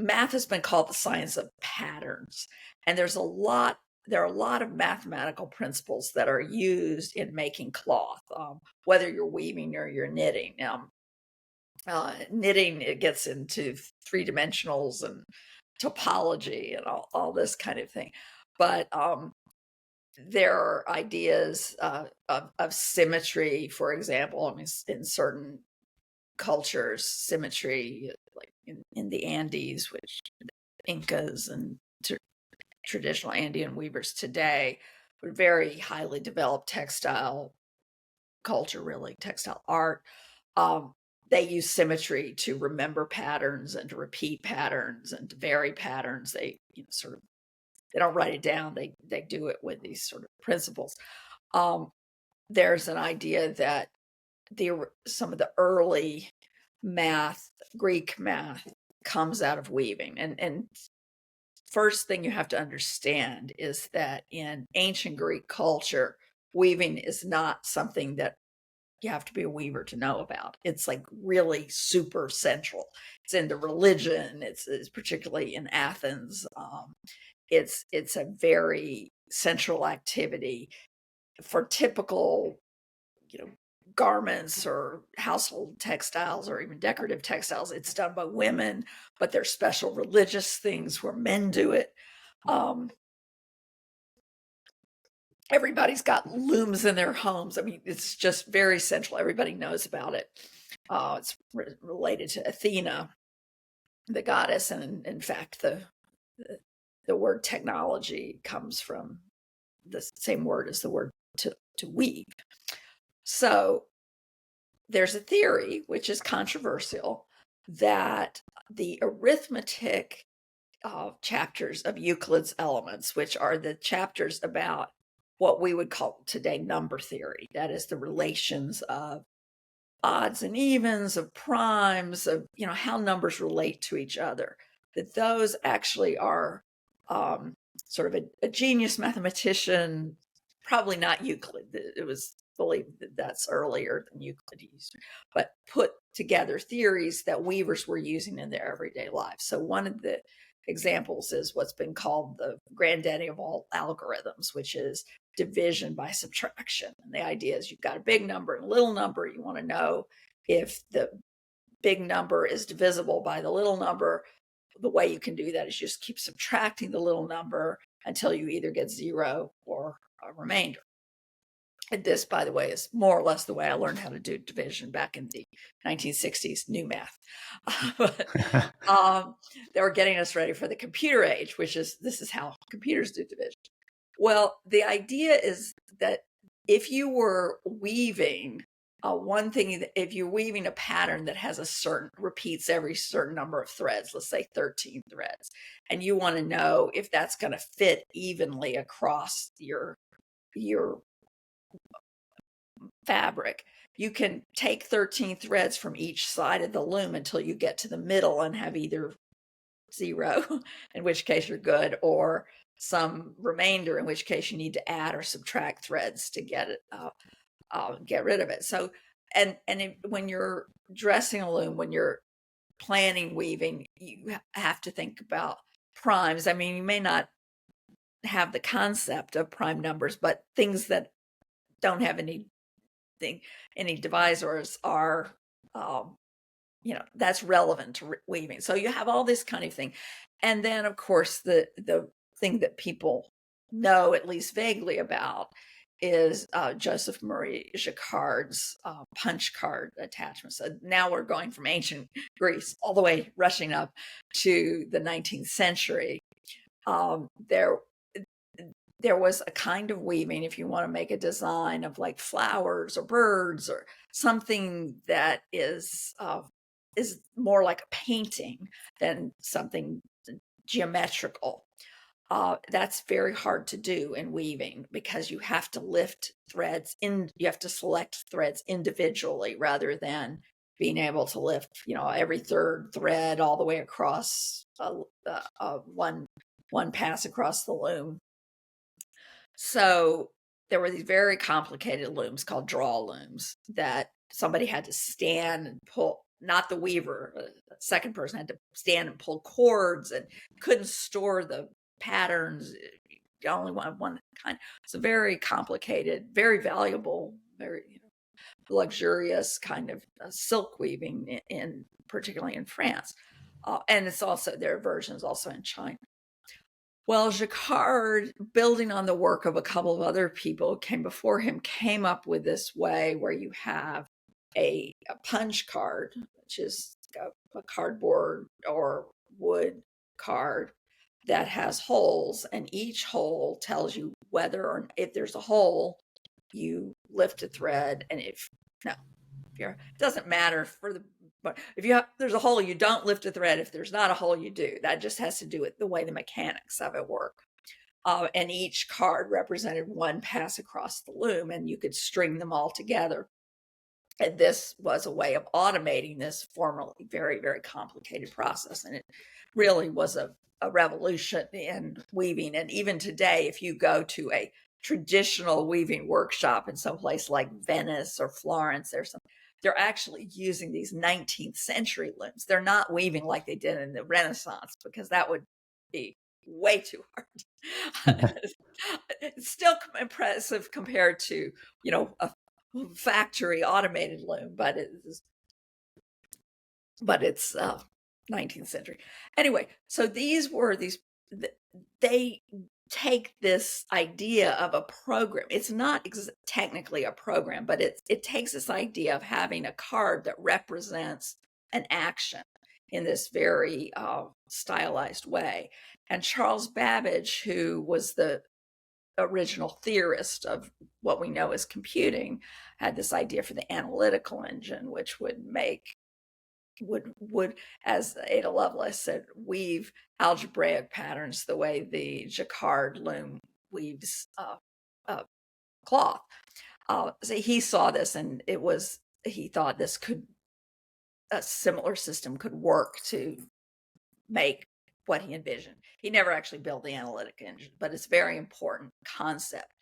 math has been called the science of patterns, and there are a lot of mathematical principles that are used in making cloth, whether you're weaving or you're knitting. Knitting, it gets into three dimensionals and topology and all this kind of thing. But there are ideas of symmetry, for example. I mean, in certain cultures, symmetry, like in the Andes, which Incas and traditional Andean weavers today, were very highly developed textile culture, really textile art. They use symmetry to remember patterns and to repeat patterns and to vary patterns. They, sort of, they don't write it down. They do it with these sort of principles. There's an idea that some of the early math, Greek math, comes out of weaving. And first thing you have to understand is that in ancient Greek culture, weaving is not something that you have to be a weaver to know about. It's like really super central. It's in the religion. It's particularly in Athens. It's a very central activity for typical, garments or household textiles or even decorative textiles. It's done by women, but there's special religious things where men do it. Everybody's got looms in their homes. I mean, it's just very central. Everybody knows about it. It's related to Athena, the goddess, and in fact, the word technology comes from the same word as the word to weave. So there's a theory, which is controversial, that the arithmetic chapters of Euclid's Elements, which are the chapters about what we would call today number theory, that is the relations of odds and evens, of primes, of how numbers relate to each other, that those actually are sort of a genius mathematician, probably not Euclid. It was believed that that's earlier than Euclid used, but put together theories that weavers were using in their everyday lives. So one of the examples is what's been called the granddaddy of all algorithms, which is division by subtraction. And the idea is you've got a big number and a little number. You want to know if the big number is divisible by the little number. The way you can do that is just keep subtracting the little number until you either get zero or a remainder. And this, by the way, is more or less the way I learned how to do division back in the 1960s, new math. They were getting us ready for the computer age, this is how computers do division. Well, the idea is that if you were weaving if you're weaving a pattern that has repeats every certain number of threads, let's say 13 threads, and you want to know if that's going to fit evenly across your fabric, you can take 13 threads from each side of the loom until you get to the middle and have either zero, in which case you're good, or some remainder, in which case you need to add or subtract threads to get rid of it. So, when you're dressing a loom, when you're planning weaving, you have to think about primes. I mean, you may not have the concept of prime numbers, but things that don't have any divisors are, that's relevant to weaving. So you have all this kind of thing. And then, of course, the thing that people know at least vaguely about is Joseph Marie Jacquard's punch card attachment. So now we're going from ancient Greece all the way rushing up to the 19th century. There was a kind of weaving, if you want to make a design of like flowers or birds or something that is more like a painting than something geometrical. That's very hard to do in weaving because you have to lift threads you have to select threads individually rather than being able to lift, every third thread all the way across one pass across the loom. So there were these very complicated looms called draw looms that somebody had to stand and not the weaver. The second person had to stand and pull cords and couldn't store the patterns. You only wanted one kind. It's a very complicated, very valuable, very luxurious kind of silk weaving particularly in France. And it's also, there are versions also in China. Well, Jacquard, building on the work of a couple of other people who came before him, came up with this way where you have a punch card, which is a cardboard or wood card that has holes, and each hole tells you whether or if there's a hole, you lift a thread, and if it doesn't matter but if there's a hole, you don't lift a thread. If there's not a hole, you do. That just has to do with the way the mechanics of it work. And each card represented one pass across the loom, and you could string them all together. And this was a way of automating this formerly very, very complicated process. And it really was a revolution in weaving. And even today, if you go to a traditional weaving workshop in some place like Venice or Florence, they're actually using these 19th century looms. They're not weaving like they did in the Renaissance, because that would be way too hard. It's still impressive compared to, a factory automated loom, but it's 19th century. Anyway, so they take this idea of a program. It's not technically a program, but it takes this idea of having a card that represents an action in this very stylized way. And Charles Babbage, who was the original theorist of what we know as computing, had this idea for the analytical engine, which would as Ada Lovelace said, weave algebraic patterns the way the Jacquard loom weaves cloth. So he saw this, and he thought a similar system could work to make what he envisioned. He never actually built the analytic engine, but it's a very important concept.